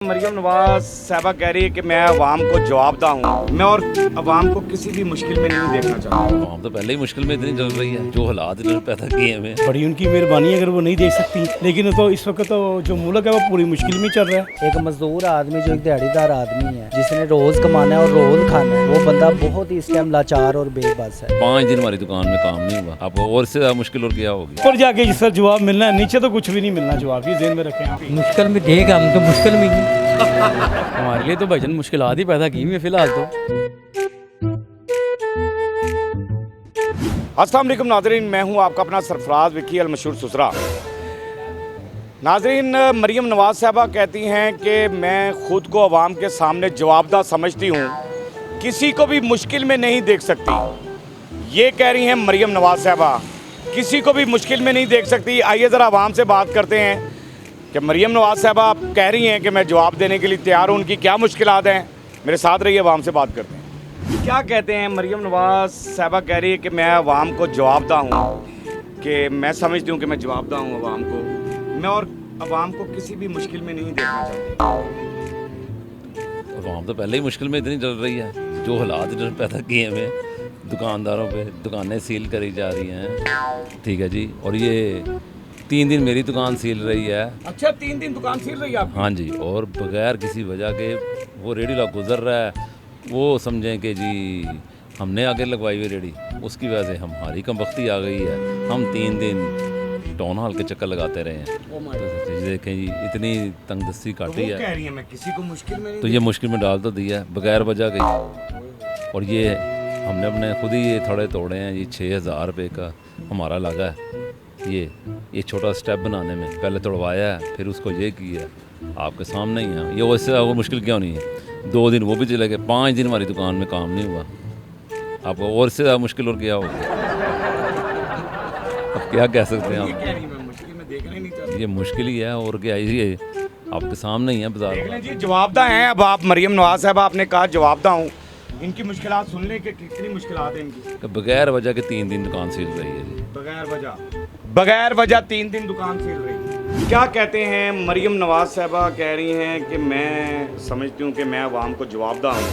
मरियम नवाज साहबा कह रही है कि मैं अवाम को जवाबदा हूँ, मैं और अवाम को किसी भी मुश्किल में नहीं देखना चाहता। अवाम तो पहले ही मुश्किल में इतनी चल रही है, जो हालात इन्होंने पैदा किए हैं। बड़ी उनकी मेहरबानी अगर वो नहीं देख सकती, लेकिन तो इस वक्त तो जो मुल्क है वो पूरी मुश्किल में चल रहा है। एक मजदूर आदमी जो एक दिहाड़ीदार आदमी है जिसने रोज कमाना है और रोज खाना है, वो बंदा बहुत ही इस टाइम लाचार और बेबस है। 5 दिन हमारी दुकान में काम नहीं हुआ, अब और से ज्यादा मुश्किल और क्या होगी। ऊपर जाके जिस तरह जवाब मिलना है, नीचे तो कुछ भी नहीं मिलना जवाब। ये ज़हन में रखें आप। मुश्किल में देख, हम तो मुश्किल में ही हमारे लिए तो भाईजान मुश्किलात ही पैदा की हुई है फिलहाल तो। अस्सलाम वालेकुम नाज़रीन, मैं हूं आपका अपना सरफराज विकी अल मशहूर सुसरा। नाज़रीन, मरियम नवाज साहबा कहती हैं कि मैं ख़ुद को अवाम के सामने जवाबदा समझती हूं, किसी को भी मुश्किल में नहीं देख सकती। ये कह रही हैं मरियम नवाज साहबा, किसी को भी मुश्किल में नहीं देख सकती। आइए ज़रा अवाम से बात करते हैं कि मरियम नवाज साहबा आप कह रही हैं कि मैं जवाब देने के लिए तैयार हूँ, उनकी क्या मुश्किलात हैं। मेरे साथ रहिए, अवाम से बात करते हैं। क्या कहते हैं मरियम नवाज साहबा कह रही है कि मैं अवाम को जवाबदा हूँ, कि मैं समझती हूँ कि मैं जवाबदा हूँ अवाम को, मैं और अवाम को किसी भी मुश्किल में नहीं देखना चाहती। अवाम तो पहले ही मुश्किल में इतनी चल रही है, जो हालात इन्होंने पैदा किए हैं। दुकानदारों पे दुकानें सील करी जा रही हैं, ठीक है जी। और ये 3 दिन मेरी दुकान सील रही है। अच्छा, 3 दिन दुकान सील रही है आप? हाँ जी, और बगैर किसी वजह के वो रेडी ला गुजर रहा है। वो समझें कि जी हमने आगे लगवाई हुई रेडी, उसकी वजह से हमारी कमबख्ती आ गई है। हम 3 दिन टाउन हॉल के चक्कर लगाते रहे हैं। तो देखें जी, इतनी तंगदस्ती काटी वो कह है, रही है मैं किसी को मुश्किल में नहीं तो ये मुश्किल में डाल तो दिया है बगैर वजह के। और ये हमने अपने खुद ही ये थोड़े तोड़े हैं। ये 6000 रुपये का हमारा लगा है ये छोटा स्टेप बनाने में। पहले तोड़वाया है, फिर उसको ये किया, आपके सामने ही है। ये वैसे वो मुश्किल क्यों नहीं है। 2 दिन वो भी चले गए, 5 दिन हमारी दुकान में काम नहीं हुआ। आपको और से ज़्यादा मुश्किल और क्या होगी। अब क्या कह सकते हैं आप। मुश्किल में देखना ही नहीं चाहती। ये मुश्किल ही है और क्या, ये आपके सामने ही है बाजार देख में। लें जी, जवाबदा हैं। अब आप मरियम नवाज साहब आपने कहा जवाबदा हूँ, इनकी मुश्किलात सुन लें कि कितनी मुश्किलात हैं इनकी। कि बगैर वजह के 3 दिन दुकान सील रही है जी। बगैर वजह 3 दिन दुकान सील रही। क्या कहते हैं मरियम नवाज साहबा कह रही हैं कि मैं समझती हूँ कि मैं अवाम को जवाबदा हूँ,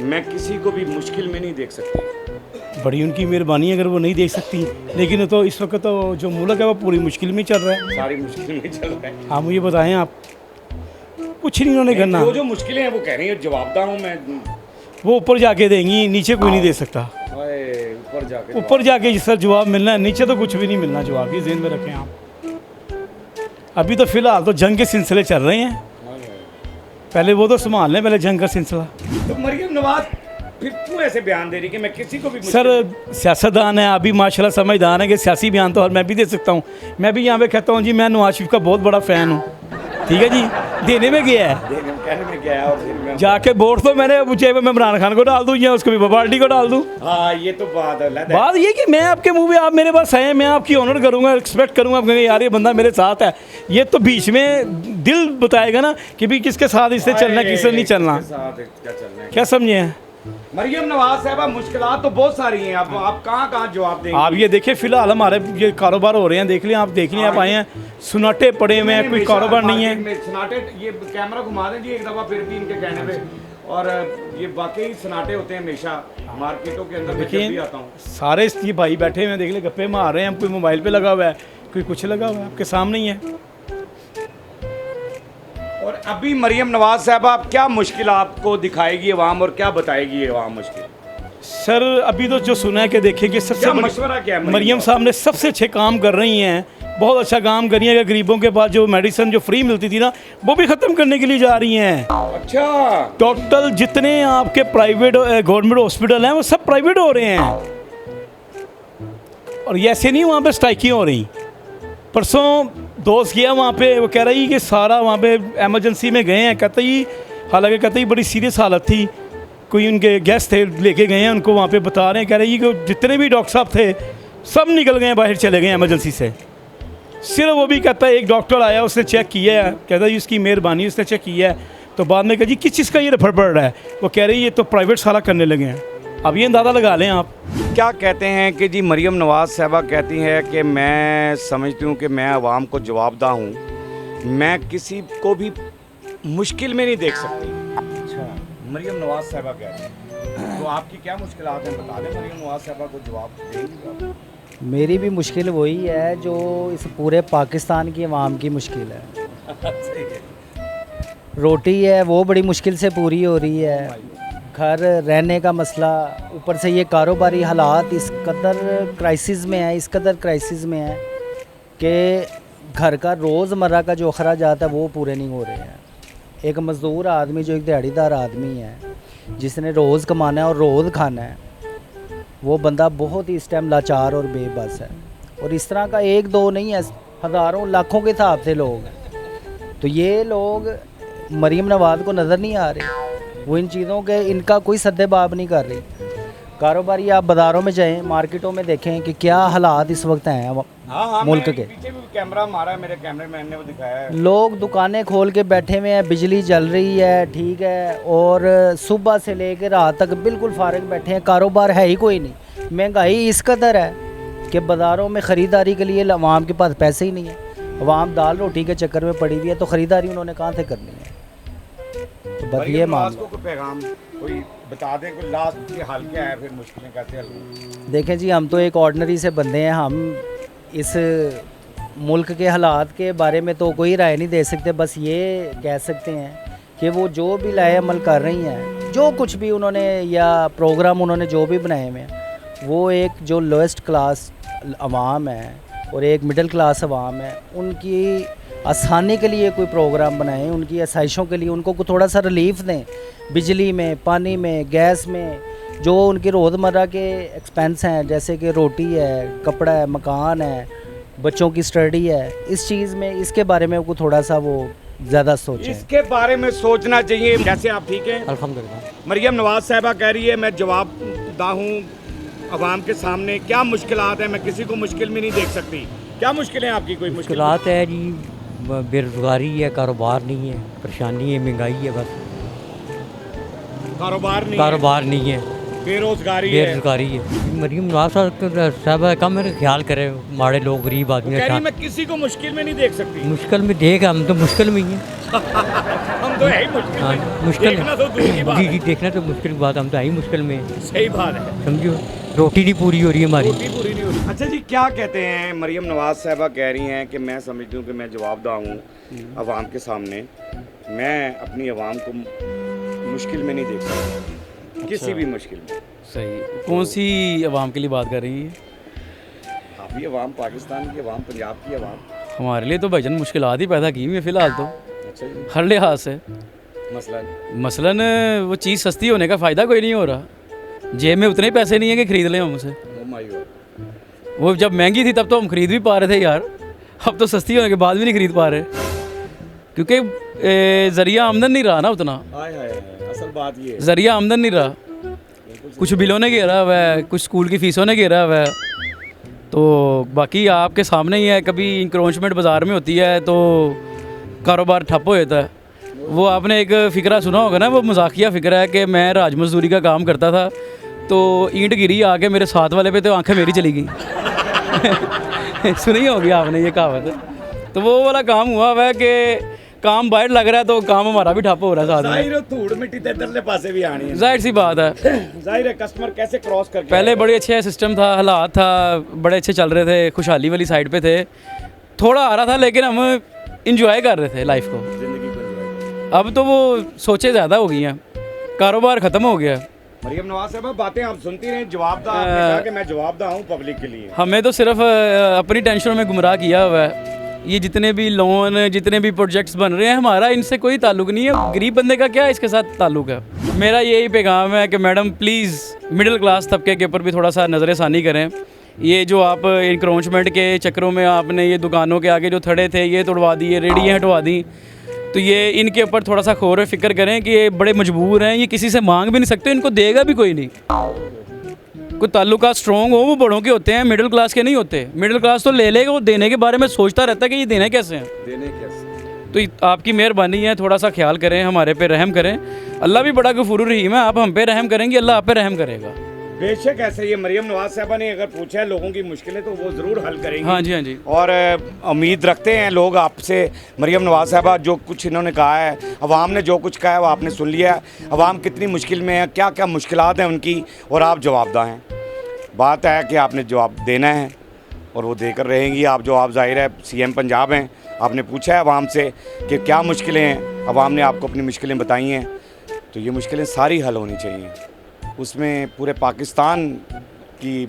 मैं किसी को भी मुश्किल में नहीं देख सकती। बड़ी उनकी मेहरबानी अगर वो नहीं देख सकती, लेकिन तो इस वक्त तो जो मुल्क है वो पूरी मुश्किल में चल रहा है। सारी मुश्किल में चल रहा है। आप मुझे बताएं, आप कुछ नहीं उन्होंने करना। जो मुश्किलें हैं वो कह रही है जवाबदा हूँ मैं। वो ऊपर जाके देंगी, नीचे कोई नहीं दे सकता। ऊपर जाके जिस तरह जवाब मिलना है, नीचे तो कुछ भी नहीं मिलना जवाब। ये ज़हन में रखें आप। अभी तो फ़िलहाल तो जंग के सिलसिले चल रहे हैं, पहले वो तो संभाल लें, पहले जंग का सिलसिला। तो मरियम नवाज फिर क्यों ऐसे बयान दे रही कि मैं किसी को भी सर सियासतदान है, अभी माशाल्लाह समझदार है कि सियासी बयान तो हर मैं भी दे सकता हूँ। मैं भी यहाँ पे कहता हूँ जी, मैं नवाज शरीफ का बहुत बड़ा फ़ैन हूँ, ठीक है जी। देने में गया है, कहने में क्या है, और फिर मैं जाके वोट तो मैंने पूछे मैं इमरान खान को डाल दूँ या उसको भी पार्टी को डाल दूँ। हाँ, ये तो बात है। बात ये कि मैं आपके मुंह पे, आप मेरे पास आए, मैं आपकी ऑनर करूँगा, एक्सपेक्ट करूँगा। आप कहेंगे यार ये बंदा मेरे साथ है। ये तो बीच में दिल बताएगा ना कि भी किसके साथ इससे चलना, किससे नहीं चलना। क्या समझे हैं मरियम नवाज साहबा, मुश्किलात तो बहुत सारी हैं। अब आप कहाँ जवाब देंगे। आप? ये देखिए फिलहाल हमारे ये कारोबार हो रहे हैं, देख लें आप, देख लें आप। आए हैं सुनाटे पड़े हुए हैं, कोई कारोबार नहीं है। सनाटे, ये कैमरा घुमा दें जी एक दफ़ा फिर भी इनके कहने पे। और ये वाकई सनाटे होते हैं हमेशा मार्केटों के अंदर। मैं जब भी आता हूँ सारे ये भाई बैठे हुए हैं, देख ले, गप्पे मार रहे हैं। कोई मोबाइल पे लगा हुआ है, कोई कुछ लगा हुआ है, आपके सामने ही है। और अभी मरियम नवाज साहबा क्या मुश्किल आपको दिखाएगी अवाम, और क्या बताएगी अवाम मुश्किल? सर अभी तो जो सुना है कि देखिए कि सबसे मशवरा क्या है? मरियम साहब ने सबसे अच्छे काम कर रही हैं, बहुत अच्छा काम कर रही हैं। गरीबों के पास जो मेडिसिन जो फ्री मिलती थी ना, वो भी ख़त्म करने के लिए जा रही हैं। अच्छा, टोटल जितने आपके प्राइवेट गवर्नमेंट हॉस्पिटल हैं वो सब प्राइवेट हो रहे हैं। और ये ऐसे नहीं वहाँ पे स्ट्राइकिंग हो रही। परसों दोस्त गया वहाँ पे, वो कह रही कि सारा वहाँ पे एमरजेंसी में गए हैं, कतई, हालांकि कतई बड़ी सीरियस हालत थी। कोई उनके गेस्ट थे, लेके गए हैं उनको, वहाँ पे बता रहे हैं, कह रही कि जितने भी डॉक्टर साहब थे सब निकल गए, बाहर चले गए एमरजेंसी से। सिर्फ वो भी कहता है एक डॉक्टर आया, उसने चेक किया है, कहता है उसकी मेहरबानी, उसने चेक किया है। तो बाद में कहा जी किस चीज़ का ये रफड़ पड़ रहा है, वो कह रही ये तो प्राइवेट सारा करने लगे हैं। अब ये अंदाज़ा लगा लें आप। क्या कहते हैं कि जी मरियम नवाज साहबा कहती है कि मैं समझती हूँ कि मैं अवाम को जवाबदा हूँ, मैं किसी को भी मुश्किल में नहीं देख सकती। अच्छा, मरियम नवाज साहबा कह रही हैं, तो आपकी क्या मुश्किलात हैं बता दें, मरियम नवाज साहबा को जवाब देंगे आप? मेरी भी मुश्किल वही है जो इस पूरे पाकिस्तान की आवाम की मुश्किल है। सही है। रोटी है वो बड़ी मुश्किल से पूरी हो रही है, घर रहने का मसला, ऊपर से ये कारोबारी हालात इस कदर क्राइसिस में है, इस कदर क्राइसिस में है कि घर का रोज़मर्रा का जो अखराजात है वो पूरे नहीं हो रहे हैं। एक मज़दूर आदमी जो एक दिहाड़ीदार आदमी है जिसने रोज़ कमाना है और रोज़ खाना है, वो बंदा बहुत ही इस टाइम लाचार और बेबस है। और इस तरह का एक दो नहीं है, हज़ारों लाखों के हिसाब से लोग हैं। तो ये लोग मरियम नवाज़ को नज़र नहीं आ रहे, वो इन चीज़ों के इनका कोई सद्देबाब नहीं कर रही। कारोबारी आप बाज़ारों में जाएं, मार्केटों में देखें कि क्या हालात इस वक्त हैं हाँ, मुल्क के। पीछे भी कैमरा मारा है, मेरे कैमरे मैन ने वो दिखाया है। लोग दुकानें खोल के बैठे हुए हैं, बिजली जल रही है, ठीक है, और सुबह से लेकर रात तक बिल्कुल फारिग बैठे हैं, कारोबार है ही कोई नहीं। महंगाई इस कदर है कि बाज़ारों में ख़रीदारी के लिए अवाम के पास पैसे ही नहीं है। अवाम दाल रोटी के चक्कर में पड़ी हुई है, तो ख़रीदारी उन्होंने कहाँ से करनी है? तो बस ये मरियम नवाज मामला। को कोई पैगाम कोई बता दें, कोई लास्ट की हाल क्या है, फिर मुश्किलें कैसे हल होंगी? देखें जी, हम तो एक ऑर्डनरी से बंदे हैं, हम इस मुल्क के हालात के बारे में तो कोई राय नहीं दे सकते। बस ये कह सकते हैं कि वो जो भी लाए अमल कर रही हैं, जो कुछ भी उन्होंने या प्रोग्राम उन्होंने जो भी बनाए हुए हैं, वो एक जो लोएस्ट क्लास अवाम है और एक मिडिल क्लास अवाम है, उनकी आसानी के लिए कोई प्रोग्राम बनाएं, उनकी आसाइशों के लिए उनको थोड़ा सा रिलीफ दें, बिजली में, पानी में, गैस में, जो उनकी रोज़मर्रा के एक्सपेंस हैं, जैसे कि रोटी है, कपड़ा है, मकान है, बच्चों की स्टडी है, इस चीज़ में, इसके बारे में वो थोड़ा सा वो ज़्यादा सोचें। इसके बारे में सोचना चाहिए। कैसे आप ठीक हैं? अल्हम्दुलिल्लाह। मरियम नवाज साहबा कह रही है मैं जवाबदा हूँ अवाम के सामने, क्या मुश्किलात है, मैं किसी को मुश्किल में नहीं देख सकती। क्या मुश्किलें आपकी? कोई मुश्किल? मुश्किलात है जी, बेरोज़गारी है, कारोबार नहीं है, परेशानी है, महंगाई है, बस कारोबार नहीं कारोबार नहीं है, है, बेरोजगारी है। बेरोज़गारी है। मरियम नवाज़ साहब का मेरे ख्याल करे, माड़े लोग गरीब आदमी कह रही हैं, मैं किसी को मुश्किल में नहीं देख सकती। मुश्किल में देख, हम तो मुश्किल में ही हैं। हम तो है ही मुश्किल हाँ, में। मुश्किल देखना तो दूर की बात जी है। जी, देखना तो मुश्किल की बात, हम तो है ही मुश्किल में हैं। सही बात है। समझो, रोटी नहीं पूरी हो रही है हमारी। रोटी पूरी नहीं हो रही। अच्छा जी, क्या कहते हैं? मरियम नवाज साहबा कह रही हैं कि मैं समझती हूँ कि मैं जवाबदा हूँ अवाम के सामने, मैं अपनी अवाम को मुश्किल में नहीं देख सकता, किसी भी मुश्किल में। सही। कौन सी आवाम के लिए बात कर रही है? आप ही अवाम, पाकिस्तान की अवाम, पंजाब की अवाम। हमारे लिए तो भाईजान मुश्किलात ही पैदा की हुई है फ़िलहाल तो, अच्छा जी, हर लिहाज से। मसलन वो चीज़ सस्ती होने का फ़ायदा कोई नहीं हो रहा, जेब में उतने पैसे नहीं है कि ख़रीद लें हम उसे। वो जब महंगी थी तब तो हम ख़रीद भी पा रहे थे यार, अब तो सस्ती होने के बाद भी नहीं ख़रीद पा रहे, क्योंकि ज़रिया आमदन नहीं रहा ना उतना। असल बात ये है। ज़रिया आमदन नहीं रहा, कुछ बिलों ने घेरा हुआ है, कुछ स्कूल की फ़ीसों ने घेरा हुआ है, तो बाकी आपके सामने ही है। कभी इंक्रोचमेंट बाज़ार में होती है तो कारोबार ठप हो जाता है। वो आपने एक फ़िक्रा सुना होगा ना, वो मजाकिया फ़िक्रा है कि मैं राज मजदूरी का काम करता था, तो ईंट गिरी आके मेरे साथ वाले पे, तो आंखें मेरी चली गई। सुनी होगी आपने ये कहावत। तो वो वाला काम हुआ हुआ है कि काम बाहर लग रहा है तो काम हमारा भी ठप हो रहा है साथ में। जाहिर है, धूड़ मिट्टी ते इधरले पासे भी आनी है। जाहिर सी बात है। जाहिर है, कस्टमर कैसे क्रॉस करके पहले आएगा? बड़े अच्छे सिस्टम था, हालात था, बड़े अच्छे चल रहे थे, खुशहाली वाली साइड पे थे, थोड़ा आ रहा था, लेकिन हम इंजॉय कर रहे थे लाइफ को। जिंदगी को enjoy। अब तो वो सोचे ज़्यादा हो गई हैं, कारोबार ख़त्म हो गया। मरियम नवाज साहब, बातें आप सुनती रहीं, जवाबदा आपने कहा कि मैं जवाबदा हूँ पब्लिक के लिए। हमें तो सिर्फ अपनी टेंशनों में गुमराह किया हुआ है। ये जितने भी लोन, जितने भी प्रोजेक्ट्स बन रहे हैं, हमारा इनसे कोई ताल्लुक नहीं है। गरीब बंदे का क्या इसके साथ ताल्लुक है? मेरा यही पैगाम है कि मैडम प्लीज़ मिडिल क्लास तबके के ऊपर भी थोड़ा सा नज़रसानी करें। ये जो आप इंक्रोचमेंट के चक्करों में आपने ये दुकानों के आगे जो थड़े थे ये तोड़वा दिए, रेडियाँ हटवा दी, तो ये इनके ऊपर थोड़ा सा गौर फिक्र करें कि ये बड़े मजबूर हैं, ये किसी से मांग भी नहीं सकते, इनको देगा भी कोई नहीं। कोई ताल्लुकात स्ट्रॉन्ग हो वो बड़ों के होते हैं, मिडिल क्लास के नहीं होते। मिडिल क्लास तो ले लेगा, वो देने के बारे में सोचता रहता है कि ये देने कैसे हैं। देने कैसे? तो आपकी मेहरबानी है, थोड़ा सा ख्याल करें, हमारे पे रहम करें। अल्लाह भी बड़ा गफूर रहीम है, आप हम पे रहम करेंगे, अल्लाह आप पे रहम करेगा। बेशक ऐसे ये मरियम नवाज साहबा ने अगर पूछा है लोगों की मुश्किलें तो वो ज़रूर हल करेंगी। हाँ जी, हाँ जी। और उम्मीद रखते हैं लोग आपसे। मरियम नवाज साहबा जो कुछ इन्होंने कहा है, अवाम ने जो कुछ कहा है वो आपने सुन लिया है। अवाम कितनी मुश्किल में है, क्या क्या मुश्किलात हैं उनकी, और आप जवाबदा हैं। बात है कि आपने जवाब देना है और वो देकर रहेंगी आप जवाब। ज़ाहिर है CM पंजाब हैं, आपने पूछा है अवाम से कि क्या मुश्किलें हैं, अवाम ने आपको अपनी मुश्किलें बताई हैं, तो ये मुश्किलें सारी हल होनी चाहिए। उसमें पूरे पाकिस्तान की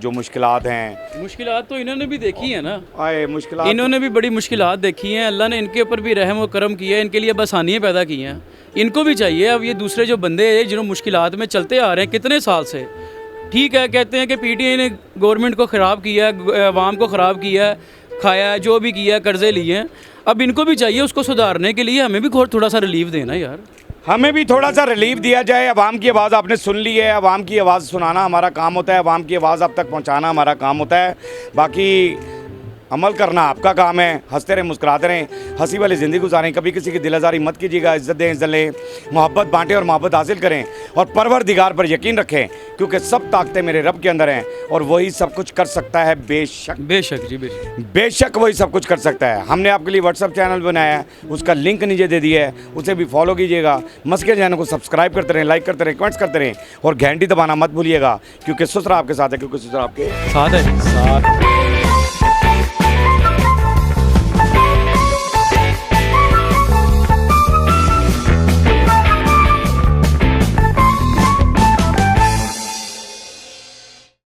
जो मुश्किलात हैं, मुश्किलात तो इन्होंने भी देखी है ना, आए मुश्किलात इन्होंने भी बड़ी मुश्किलात देखी हैं। अल्लाह ने इनके ऊपर भी रहम व करम किया है, इनके लिए आसानियाँ पैदा की हैं। इनको भी चाहिए अब ये दूसरे जो बंदे हैं जिन्होंने मुश्किलात में चलते आ रहे हैं कितने साल से, ठीक है कहते हैं कि PTI ने गवर्नमेंट को ख़राब किया है, अवाम को ख़राब किया है, खाया है, जो भी किया है, कर्ज़े लिए हैं। अब इनको भी चाहिए उसको सुधारने के लिए हमें भी थोड़ा सा रिलीफ देना यार। हमें भी थोड़ा सा रिलीफ दिया जाए। अवाम की आवाज़ आपने सुन ली है, अवाम की आवाज़ सुनाना हमारा काम होता है, अवाम की आवाज़ आप तक पहुंचाना हमारा काम होता है। बाकी अमल करना आपका काम है। हंसते रहें, मुस्कुराते रहें, हंसी वाली ज़िंदगी गुजारें, कभी किसी की दिल आज़ारी मत कीजिएगा, इज़्ज़त दें, इज़्ज़त लें, मोहब्बत बांटें और मोहब्बत हासिल करें, और परवरदिगार पर यकीन रखें, क्योंकि सब ताकतें मेरे रब के अंदर हैं और वही सब कुछ कर सकता है। बेशक बेशक जी, बेशक बेशक वही सब कुछ कर सकता है। हमने आपके लिए WhatsApp चैनल बनाया है, उसका लिंक नीचे दे दिया है, उसे भी फॉलो कीजिएगा। मस्के चैनल को सब्सक्राइब करते रहें, लाइक करते रहें, कमेंट्स करते रहें, और घंटी दबाना मत भूलिएगा, क्योंकि ससुर आपके साथ है, क्योंकि ससुर आपके साथ है। साथ